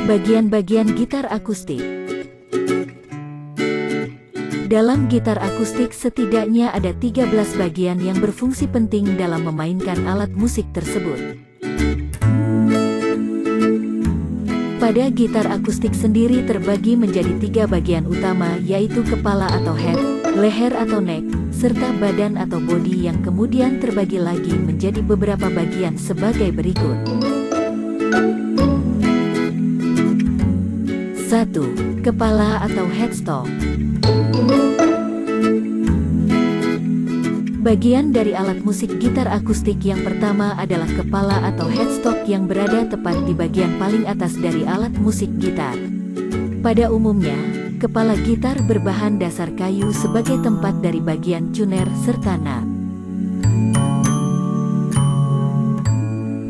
Bagian-bagian gitar akustik. Dalam gitar akustik setidaknya ada 13 bagian yang berfungsi penting dalam memainkan alat musik tersebut. Pada gitar akustik sendiri terbagi menjadi 3 bagian utama, yaitu kepala atau head, leher atau neck, serta badan atau body yang kemudian terbagi lagi menjadi beberapa bagian sebagai berikut. 1. Kepala atau headstock. Bagian dari alat musik gitar akustik yang pertama adalah kepala atau headstock yang berada tepat di bagian paling atas dari alat musik gitar. Pada umumnya, kepala gitar berbahan dasar kayu sebagai tempat dari bagian tuner serta nut.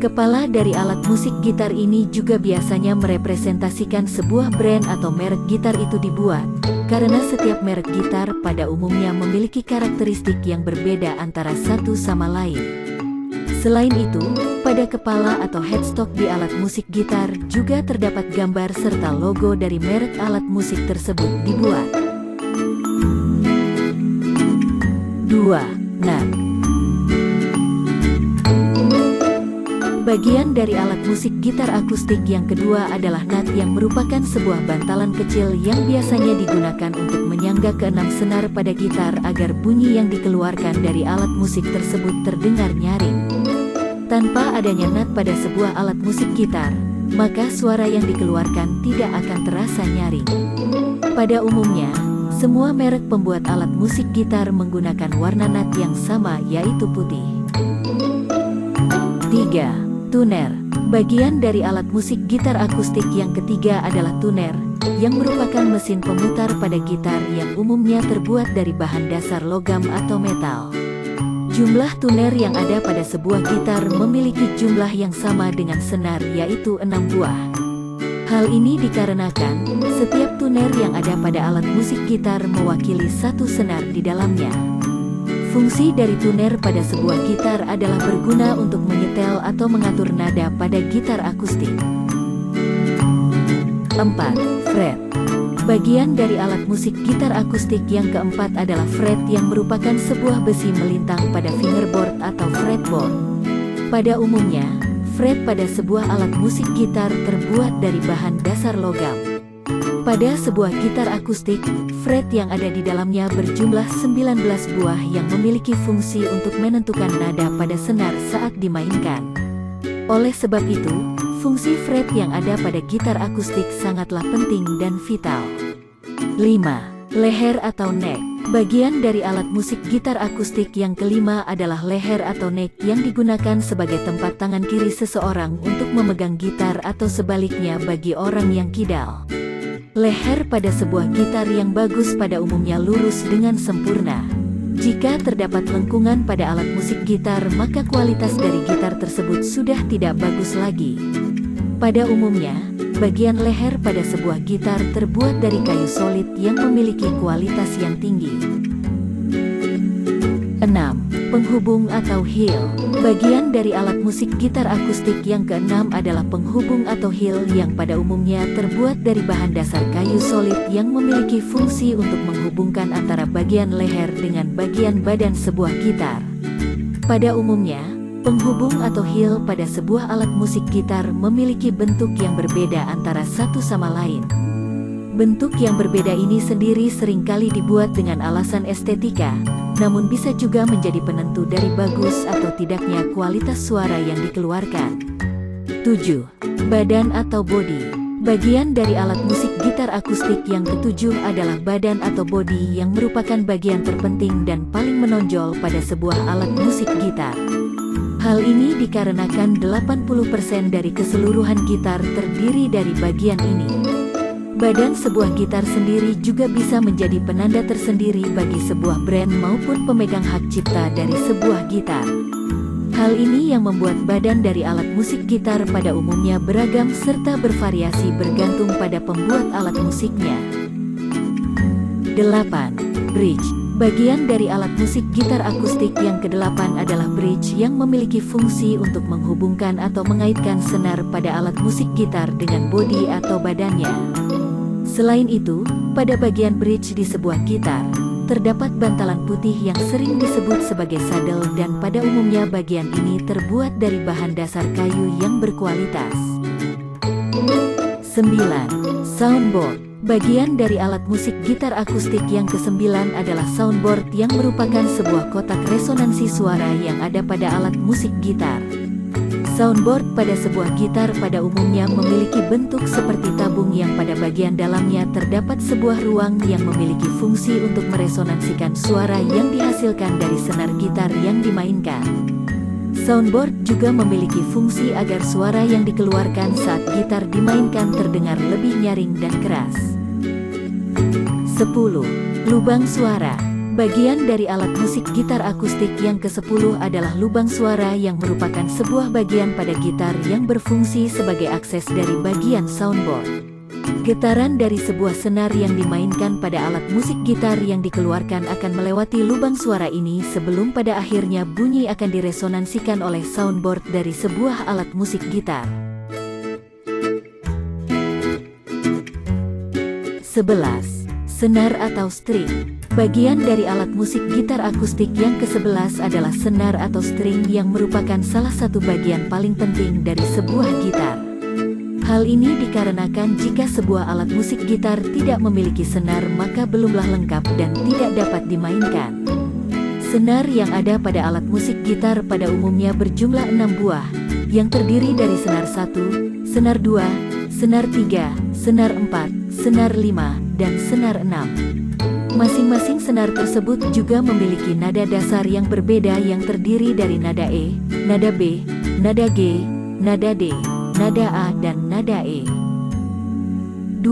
Kepala dari alat musik gitar ini juga biasanya merepresentasikan sebuah brand atau merek gitar itu dibuat, karena setiap merek gitar pada umumnya memiliki karakteristik yang berbeda antara satu sama lain. Selain itu, pada kepala atau headstock di alat musik gitar juga terdapat gambar serta logo dari merek alat musik tersebut dibuat. 2. Nut. Bagian dari alat musik gitar akustik yang kedua adalah nut yang merupakan sebuah bantalan kecil yang biasanya digunakan untuk menyangga keenam senar pada gitar agar bunyi yang dikeluarkan dari alat musik tersebut terdengar nyaring. Tanpa adanya nut pada sebuah alat musik gitar, maka suara yang dikeluarkan tidak akan terasa nyaring. Pada umumnya, semua merek pembuat alat musik gitar menggunakan warna nut yang sama, yaitu putih. 3. Tuner. Bagian dari alat musik gitar akustik yang ketiga adalah tuner, yang merupakan mesin pemutar pada gitar yang umumnya terbuat dari bahan dasar logam atau metal. Jumlah tuner yang ada pada sebuah gitar memiliki jumlah yang sama dengan senar, yaitu 6 buah. Hal ini dikarenakan setiap tuner yang ada pada alat musik gitar mewakili satu senar di dalamnya. Fungsi dari tuner pada sebuah gitar adalah berguna untuk menyetel atau mengatur nada pada gitar akustik. 4. Fret. Bagian dari alat musik gitar akustik yang keempat adalah fret yang merupakan sebuah besi melintang pada fingerboard atau fretboard. Pada umumnya, fret pada sebuah alat musik gitar terbuat dari bahan dasar logam. Pada sebuah gitar akustik, fret yang ada di dalamnya berjumlah 19 buah yang memiliki fungsi untuk menentukan nada pada senar saat dimainkan. Oleh sebab itu, fungsi fret yang ada pada gitar akustik sangatlah penting dan vital. 5. Leher atau neck. Bagian dari alat musik gitar akustik yang kelima adalah leher atau neck yang digunakan sebagai tempat tangan kiri seseorang untuk memegang gitar atau sebaliknya bagi orang yang kidal. Leher pada sebuah gitar yang bagus pada umumnya lurus dengan sempurna. Jika terdapat lengkungan pada alat musik gitar, maka kualitas dari gitar tersebut sudah tidak bagus lagi. Pada umumnya, bagian leher pada sebuah gitar terbuat dari kayu solid yang memiliki kualitas yang tinggi. 6. Penghubung atau heel. Bagian dari alat musik gitar akustik yang keenam adalah penghubung atau heel yang pada umumnya terbuat dari bahan dasar kayu solid yang memiliki fungsi untuk menghubungkan antara bagian leher dengan bagian badan sebuah gitar. Pada umumnya, penghubung atau heel pada sebuah alat musik gitar memiliki bentuk yang berbeda antara satu sama lain. Bentuk yang berbeda ini sendiri seringkali dibuat dengan alasan estetika, namun bisa juga menjadi penentu dari bagus atau tidaknya kualitas suara yang dikeluarkan. 7. Badan atau body. Bagian dari alat musik gitar akustik yang ketujuh adalah badan atau body yang merupakan bagian terpenting dan paling menonjol pada sebuah alat musik gitar. Hal ini dikarenakan 80% dari keseluruhan gitar terdiri dari bagian ini. Badan sebuah gitar sendiri juga bisa menjadi penanda tersendiri bagi sebuah brand maupun pemegang hak cipta dari sebuah gitar. Hal ini yang membuat badan dari alat musik gitar pada umumnya beragam serta bervariasi bergantung pada pembuat alat musiknya. 8. Bridge. Bagian dari alat musik gitar akustik yang kedelapan adalah bridge yang memiliki fungsi untuk menghubungkan atau mengaitkan senar pada alat musik gitar dengan bodi atau badannya. Selain itu, pada bagian bridge di sebuah gitar, terdapat bantalan putih yang sering disebut sebagai saddle dan pada umumnya bagian ini terbuat dari bahan dasar kayu yang berkualitas. 9. Soundboard. Bagian dari alat musik gitar akustik yang ke-9 adalah soundboard yang merupakan sebuah kotak resonansi suara yang ada pada alat musik gitar. Soundboard pada sebuah gitar pada umumnya memiliki bentuk seperti tabung yang pada bagian dalamnya terdapat sebuah ruang yang memiliki fungsi untuk meresonansikan suara yang dihasilkan dari senar gitar yang dimainkan. Soundboard juga memiliki fungsi agar suara yang dikeluarkan saat gitar dimainkan terdengar lebih nyaring dan keras. 10. Lubang suara. Bagian dari alat musik gitar akustik yang ke-10 adalah lubang suara yang merupakan sebuah bagian pada gitar yang berfungsi sebagai akses dari bagian soundboard. Getaran dari sebuah senar yang dimainkan pada alat musik gitar yang dikeluarkan akan melewati lubang suara ini sebelum pada akhirnya bunyi akan diresonansikan oleh soundboard dari sebuah alat musik gitar. 11. Senar atau string. Bagian dari alat musik gitar akustik yang ke-11 adalah senar atau string yang merupakan salah satu bagian paling penting dari sebuah gitar. Hal ini dikarenakan jika sebuah alat musik gitar tidak memiliki senar maka belumlah lengkap dan tidak dapat dimainkan. Senar yang ada pada alat musik gitar pada umumnya berjumlah 6 buah, yang terdiri dari senar 1, senar 2, senar 3, senar 4, senar 5, dan senar 6. Masing-masing senar tersebut juga memiliki nada dasar yang berbeda yang terdiri dari nada E, nada B, nada G, nada D, nada A, dan nada E. 12.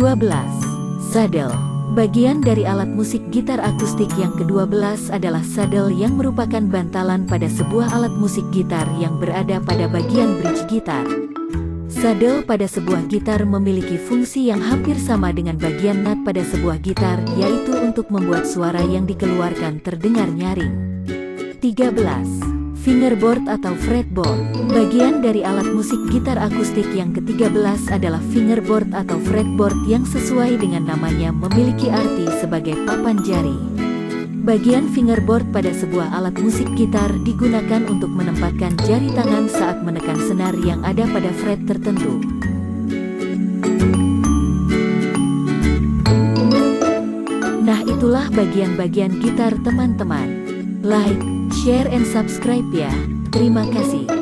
Saddle. Bagian dari alat musik gitar akustik yang ke-12 adalah saddle yang merupakan bantalan pada sebuah alat musik gitar yang berada pada bagian bridge gitar. Saddle pada sebuah gitar memiliki fungsi yang hampir sama dengan bagian nut pada sebuah gitar, yaitu untuk membuat suara yang dikeluarkan terdengar nyaring. 13. Fingerboard atau fretboard. Bagian dari alat musik gitar akustik yang ke-13 adalah fingerboard atau fretboard yang sesuai dengan namanya memiliki arti sebagai papan jari. Bagian fingerboard pada sebuah alat musik gitar digunakan untuk menempatkan jari tangan saat menekan senar yang ada pada fret tertentu. Nah, itulah bagian-bagian gitar teman-teman. Like, share, and subscribe ya. Terima kasih.